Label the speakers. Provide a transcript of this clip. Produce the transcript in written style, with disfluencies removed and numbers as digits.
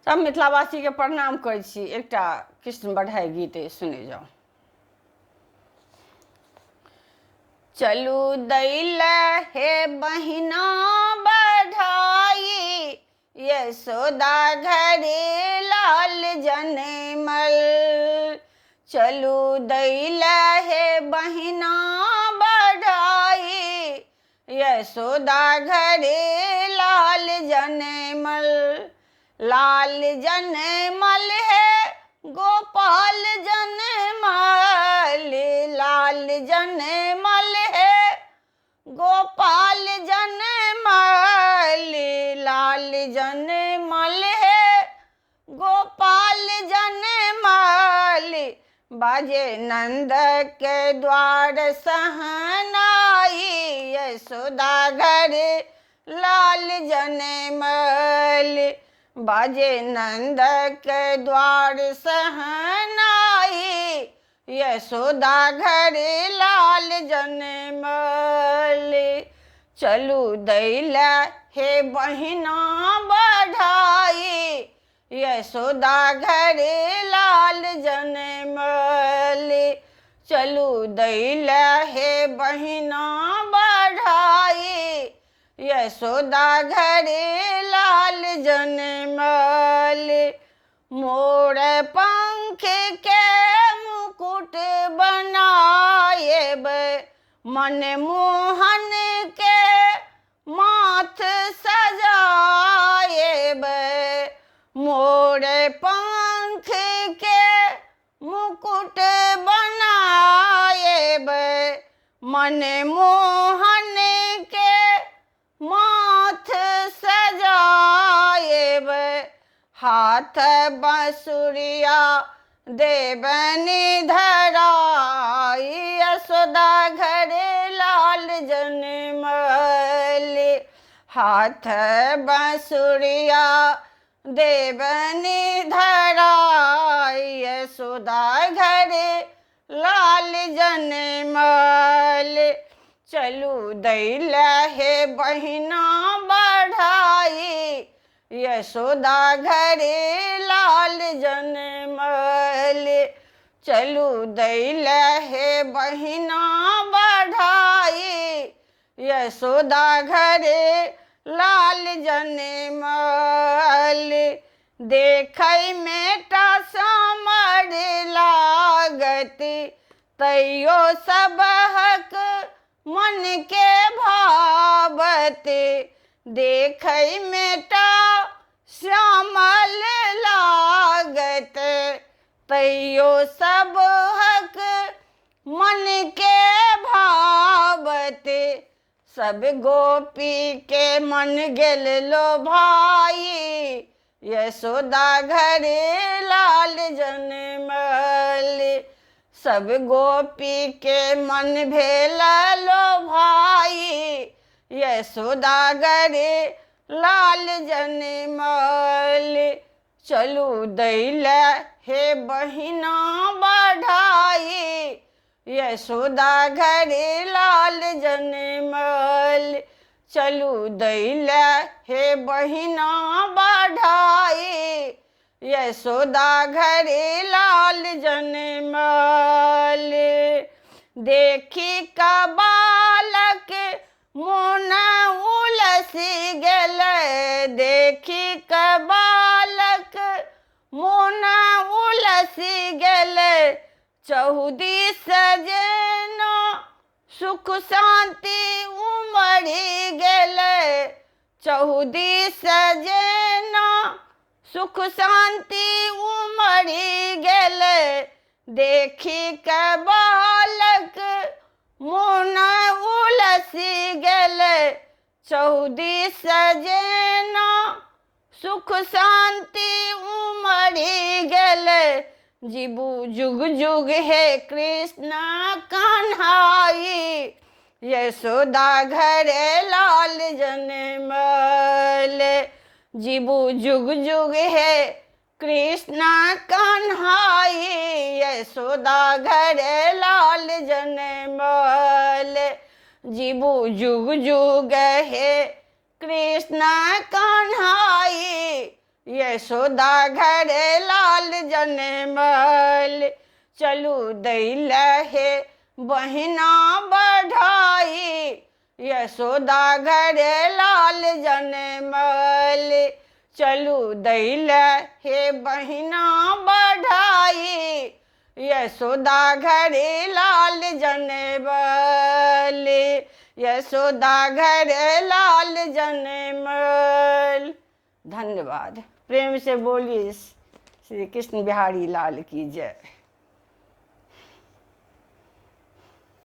Speaker 1: तब मिथिलावासी के प्रणाम करै छी। एकटा कृष्ण बढ़ाई गीत सुने जाओ। चलू दैला हे बहिना बढ़ाई, यशोदा घरे लाल जनेमल। चलू दैला हे बहिना बढ़ाई, यशोदा घरे लाल जनेमल। लाल जनेमल है गोपाल जनेमल, लाल जनेमल है गोपाल जनेमल, लाल जनेमल है गोपाल जनेमल। बाजे नंद के द्वार सहनाई, यशोदा घर लाल जनेमल। बाजे नंद के द्वार सहनाई, यशोदा घर लाल जनेमल। चलू दैला हे बहिना बढ़ाई, यशोदा घर लाल जनेमल। चलू दैला हे बहिना बढ़ाई, यशोदा घर लाल जनेमल। मोर पंख के मुकुट बनाएब, मन मोहन के माथ सजाएब। मोर पंख के मुकुट बनाएब, मन मोहन के माथ सजाएब। हाथ बांसुरिया देबनि धराई, यशोदा घर लाल जनेमल। हाथ बांसुरिया देबनि धराई, यशोदा घर लाल जनेमल। चलू दैला हे बहिना बढ़ाई, यशोदा घर लाल जनेमल। चलू दैला हे बहिना बढ़ाई, यशोदा घर लाल जनेमल। देखै में टासमर लागत, तैयो सबहक मन के भावत। देखै में श्यामल लागत, तैयो सबहक मन के भावत। सब गोपी के मन गेल लो भाई, यशोदा घर लाल जनेमल। सब गोपी के मन भेल लो भाई, यशोदा घर लाल जनेमल। चलू दैला हे बहिना बढ़ाई, यशोदा घर लाल जनेमल। चलू दैला हे बहिना बढ़ाई, यशोदा घर लाल जनेमल। देखी का बालक मोन उलसी गेल, देखी का बालक मोन उलसी गेल। चहुदी सजना सुख शांति उमड़ी गेल, चहुदी सजना सुख शांति उमड़ी गेल। देखी के बालक मोन उलसी गेल, चहुदी सजना सुख शांति उमड़ी गेल। जीबू जुग जुग हे कृष्ण कन्हाई, यशोदा घर लाल जनेमल। जीबू जुग जुग हे कृष्ण कन्हाई, यशोदा घर लाल जनेमल। जीबू जुग जुग हे कृष्ण कन्हाई, यशोदा घरे लाल जनेमल, चलू दैल हे बहिना बढ़ाई। यशोदा घरे लाल जनेमल, चलू दैल हे बहिना बढ़ाई। यशोदा घरे लाल जनेमल, यशोदा घरे लाल जनेमल। धन्यवाद। प्रेम से बोलिए श्री कृष्ण बिहारी लाल की जय।